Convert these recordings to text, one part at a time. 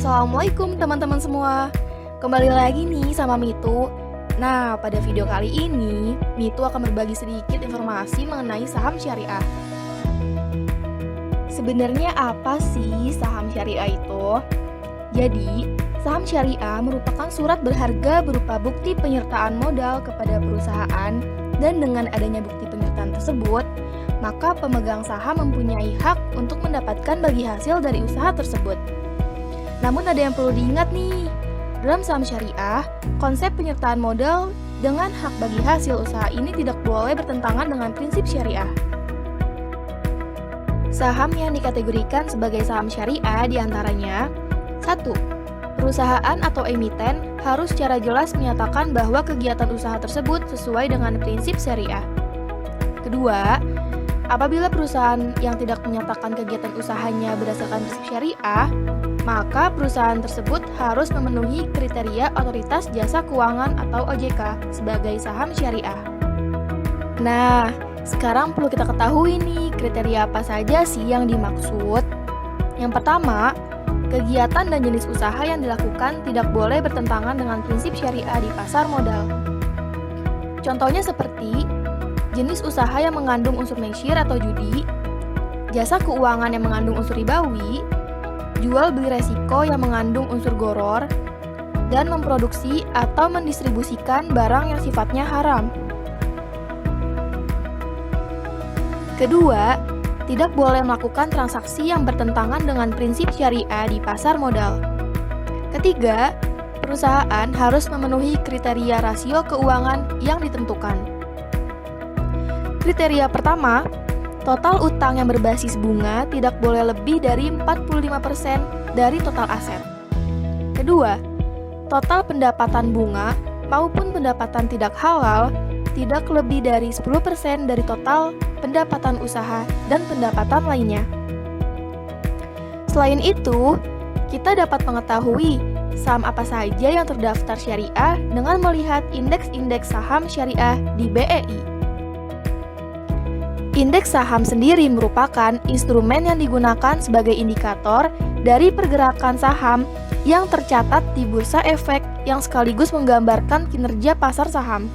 Assalamualaikum teman-teman semua. Kembali lagi nih sama Mitu. Nah, pada video kali ini Mitu akan berbagi sedikit informasi mengenai saham syariah. Sebenarnya apa sih saham syariah itu? Jadi, saham syariah merupakan surat berharga berupa bukti penyertaan modal kepada perusahaan, dan dengan adanya bukti penyertaan tersebut, maka pemegang saham mempunyai hak untuk mendapatkan bagi hasil dari usaha tersebut. Namun ada yang perlu diingat nih, dalam saham syariah, konsep penyertaan modal dengan hak bagi hasil usaha ini tidak boleh bertentangan dengan prinsip syariah. Saham yang dikategorikan sebagai saham syariah diantaranya 1. Perusahaan atau emiten harus secara jelas menyatakan bahwa kegiatan usaha tersebut sesuai dengan prinsip syariah. Kedua, apabila perusahaan yang tidak menyatakan kegiatan usahanya berdasarkan prinsip syariah, maka perusahaan tersebut harus memenuhi kriteria Otoritas Jasa Keuangan atau OJK sebagai saham syariah. Nah, sekarang perlu kita ketahui nih kriteria apa saja sih yang dimaksud. Yang pertama, kegiatan dan jenis usaha yang dilakukan tidak boleh bertentangan dengan prinsip syariah di pasar modal. Contohnya seperti jenis usaha yang mengandung unsur mesyir atau judi, jasa keuangan yang mengandung unsur ribawi, jual beli resiko yang mengandung unsur goror, dan memproduksi atau mendistribusikan barang yang sifatnya haram. Kedua, tidak boleh melakukan transaksi yang bertentangan dengan prinsip syariah di pasar modal. Ketiga, perusahaan harus memenuhi kriteria rasio keuangan yang ditentukan. Kriteria pertama, total utang yang berbasis bunga tidak boleh lebih dari 45% dari total aset. Kedua, total pendapatan bunga maupun pendapatan tidak halal tidak lebih dari 10% dari total pendapatan usaha dan pendapatan lainnya. Selain itu, kita dapat mengetahui saham apa saja yang terdaftar syariah dengan melihat indeks-indeks saham syariah di BEI. Indeks saham sendiri merupakan instrumen yang digunakan sebagai indikator dari pergerakan saham yang tercatat di Bursa Efek yang sekaligus menggambarkan kinerja pasar saham.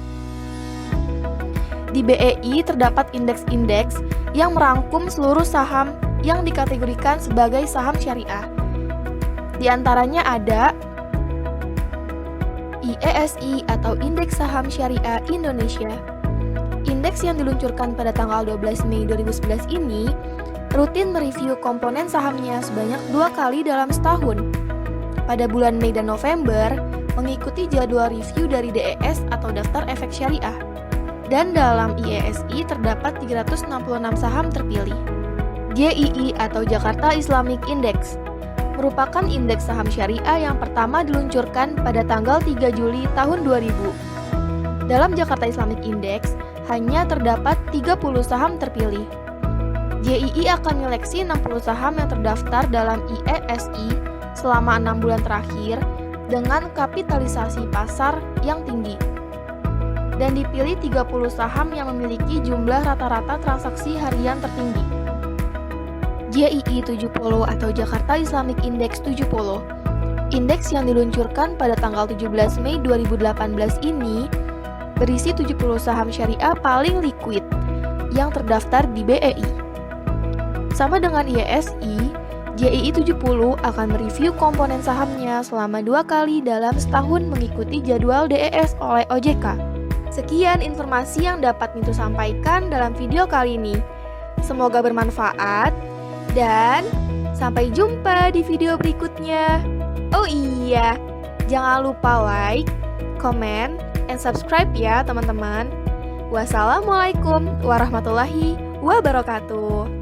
Di BEI terdapat indeks-indeks yang merangkum seluruh saham yang dikategorikan sebagai saham syariah. Di antaranya ada IESI atau Indeks Saham Syariah Indonesia. Indeks yang diluncurkan pada tanggal 12 Mei 2011 ini rutin mereview komponen sahamnya sebanyak 2 kali dalam setahun. Pada bulan Mei dan November, mengikuti jadwal review dari DES atau Daftar Efek Syariah. Dan dalam IESI terdapat 366 saham terpilih. JII atau Jakarta Islamic Index merupakan indeks saham syariah yang pertama diluncurkan pada tanggal 3 Juli tahun 2000. Dalam Jakarta Islamic Index, hanya terdapat 30 saham terpilih. JII akan menyeleksi 60 saham yang terdaftar dalam IESI selama 6 bulan terakhir dengan kapitalisasi pasar yang tinggi. Dan dipilih 30 saham yang memiliki jumlah rata-rata transaksi harian tertinggi. JII 70 atau Jakarta Islamic Index 70. Indeks yang diluncurkan pada tanggal 17 Mei 2018 ini berisi 70 saham syariah paling liquid yang terdaftar di BEI. Sama dengan IESI, JII 70 akan mereview komponen sahamnya selama 2 kali dalam setahun mengikuti jadwal DES oleh OJK. Sekian informasi yang dapat Mitu sampaikan dalam video kali ini. Semoga bermanfaat dan sampai jumpa di video berikutnya. Oh iya, jangan lupa like, comment, and subscribe ya teman-teman. Wassalamualaikum warahmatullahi wabarakatuh.